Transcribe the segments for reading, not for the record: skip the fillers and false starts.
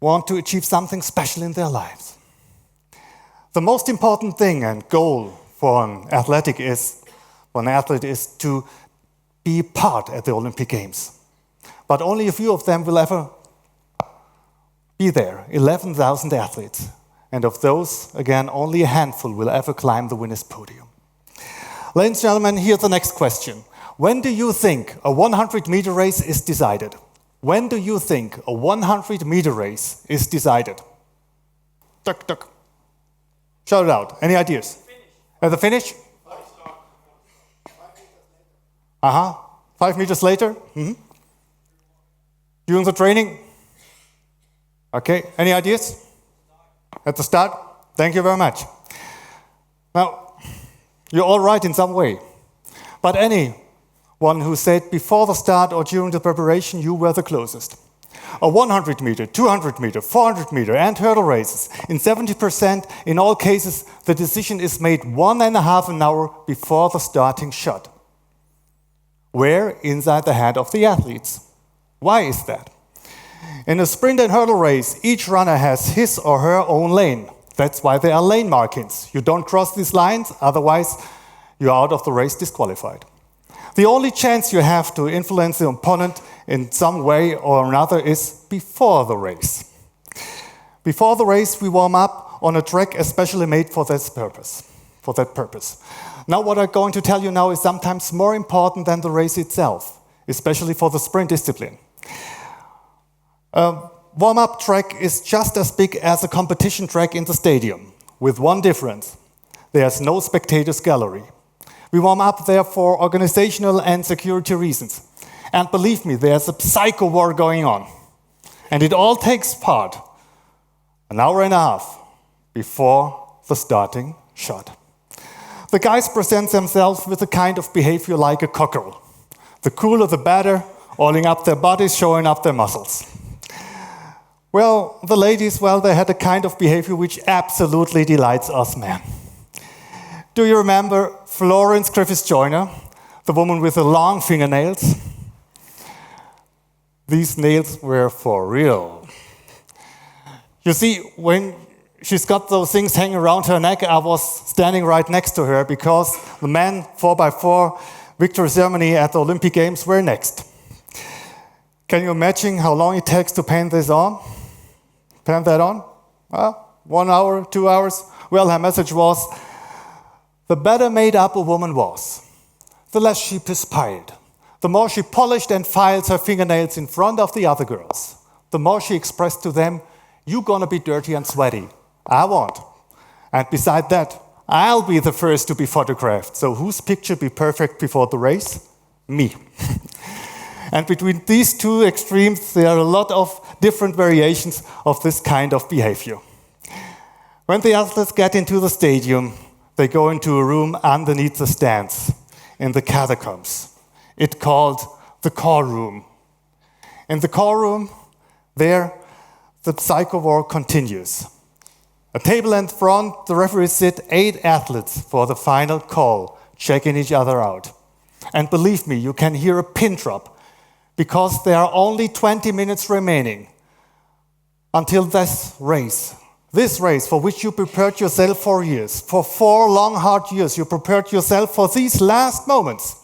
want to achieve something special in their lives. The most important thing and goal for an athlete is to be part at the Olympic Games. But only a few of them will ever be there, 11,000 athletes. And of those, again, only a handful will ever climb the winner's podium. Ladies and gentlemen, here's the next question. When do you think a 100-meter race is decided? When do you think a 100-meter race is decided? Tuck, tuck. Shout it out. Any ideas? At the finish? 5 meters later? Mm-hmm. During the training? Okay, any ideas? At the start? Thank you very much. Now, you're all right in some way. But anyone who said before the start or during the preparation, you were the closest. A 100 meter, 200 meter, 400 meter, and hurdle races. In 70%, in all cases, the decision is made 1.5 hours before the starting shot. Where? Inside the head of the athletes. Why is that? In a sprint and hurdle race, each runner has his or her own lane. That's why there are lane markings. You don't cross these lines, otherwise you're out of the race disqualified. The only chance you have to influence the opponent in some way or another is before the race. Before the race, we warm up on a track especially made for that purpose. Now, what I'm going to tell you now is sometimes more important than the race itself, especially for the sprint discipline. A warm-up track is just as big as a competition track in the stadium, with one difference. There's no spectators gallery. We warm up there for organizational and security reasons. And believe me, there's a psycho war going on. And it all takes part 1.5 hours before the starting shot. The guys present themselves with a kind of behavior like a cockerel. The cooler the better, oiling up their bodies, showing up their muscles. Well, the ladies, they had a kind of behavior which absolutely delights us men. Do you remember Florence Griffiths Joyner, the woman with the long fingernails? These nails were for real. You see, when she's got those things hanging around her neck, I was standing right next to her because the men 4x4 victory ceremony at the Olympic Games were next. Can you imagine how long it takes to paint this on? Paint that on? 1 hour, 2 hours? Well, her message was, the better made up a woman was, the less she perspired. The more she polished and filed her fingernails in front of the other girls, the more she expressed to them, you're gonna be dirty and sweaty. I won't. And beside that, I'll be the first to be photographed. So whose picture be perfect before the race? Me. And between these two extremes, there are a lot of different variations of this kind of behavior. When the athletes get into the stadium, they go into a room underneath the stands, in the catacombs. It's called the core room. In the core room, there, the psycho war continues. A table in front, the referees sit 8 athletes for the final call, checking each other out. And believe me, you can hear a pin drop, because there are only 20 minutes remaining until this race for which you prepared yourself for years, for 4 long, hard years, you prepared yourself for these last moments.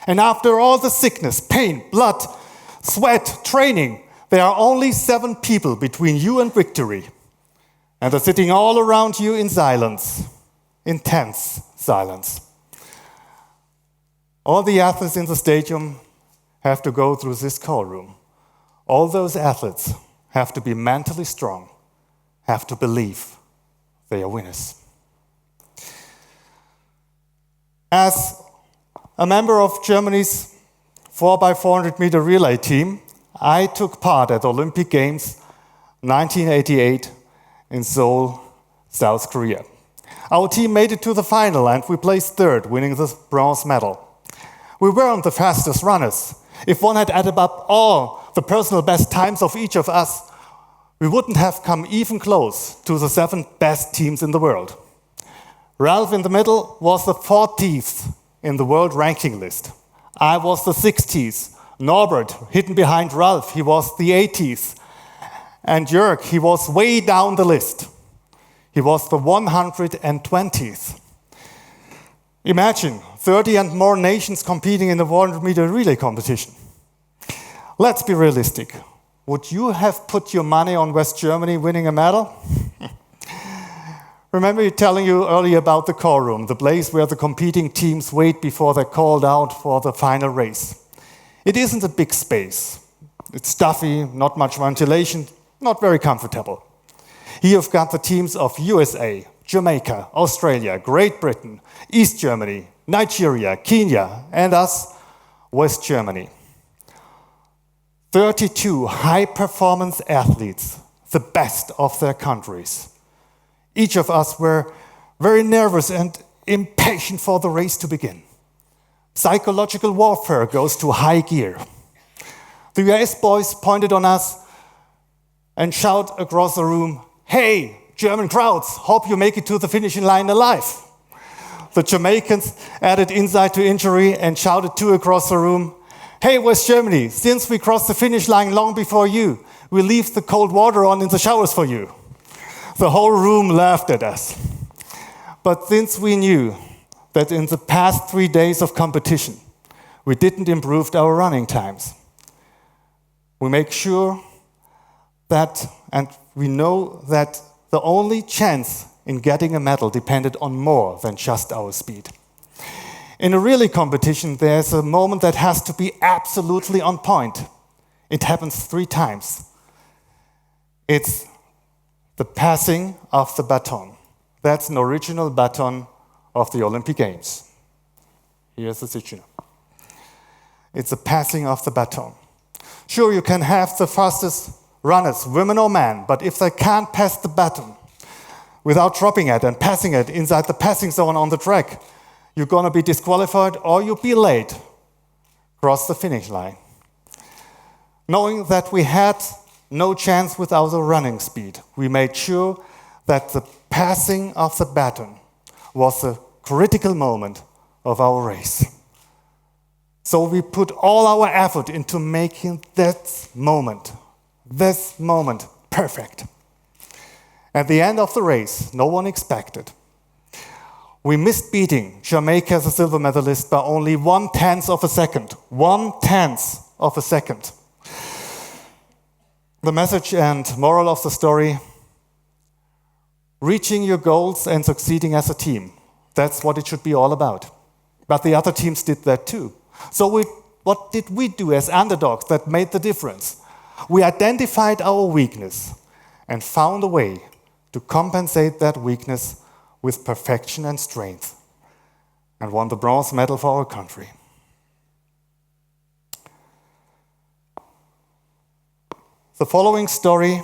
And after all the sickness, pain, blood, sweat, training, there are only 7 people between you and victory. And they're sitting all around you in silence, intense silence. All the athletes in the stadium have to go through this call room. All those athletes have to be mentally strong, have to believe they are winners. As a member of Germany's 4x400 meter relay team, I took part at the Olympic Games 1988 in Seoul, South Korea. Our team made it to the final and we placed 3rd, winning the bronze medal. We weren't the fastest runners. If one had added up all the personal best times of each of us, we wouldn't have come even close to the 7 best teams in the world. Ralph in the middle was the 40th in the world ranking list. I was the 60th. Norbert, hidden behind Ralph, he was the 80th. And Jörg, he was way down the list. He was the 120th. Imagine 30 and more nations competing in the 100-meter relay competition. Let's be realistic. Would you have put your money on West Germany winning a medal? Remember me telling you earlier about the core room, the place where the competing teams wait before they're called out for the final race. It isn't a big space. It's stuffy, not much ventilation, not very comfortable. Here you've got the teams of USA, Jamaica, Australia, Great Britain, East Germany, Nigeria, Kenya, and us, West Germany. 32 high-performance athletes, the best of their countries. Each of us were very nervous and impatient for the race to begin. Psychological warfare goes to high gear. The US boys pointed on us and shout across the room, "Hey, German crowds, hope you make it to the finishing line alive." The Jamaicans added insult to injury and shouted too across the room, "Hey, West Germany, since we crossed the finish line long before you, we leave the cold water on in the showers for you." The whole room laughed at us. But since we knew that in the past 3 days of competition, we didn't improve our running times, we make sure that, and we know that the only chance in getting a medal depended on more than just our speed. In a relay competition, there's a moment that has to be absolutely on point. It happens 3 times. It's the passing of the baton. That's an original baton of the Olympic Games. Here's the signature. It's the passing of the baton. Sure, you can have the fastest runners, women or men, but if they can't pass the baton without dropping it and passing it inside the passing zone on the track, you're going to be disqualified or you'll be late across the finish line. Knowing that we had no chance with our running speed, we made sure that the passing of the baton was a critical moment of our race. So we put all our effort into making this moment perfect. At the end of the race, no one expected. We missed beating Jamaica as a silver medalist by only 1/10 of a second. 1/10 of a second. The message and moral of the story: reaching your goals and succeeding as a team. That's what it should be all about. But the other teams did that too. So what did we do as underdogs that made the difference? We identified our weakness and found a way to compensate that weakness with perfection and strength, and won the bronze medal for our country. The following story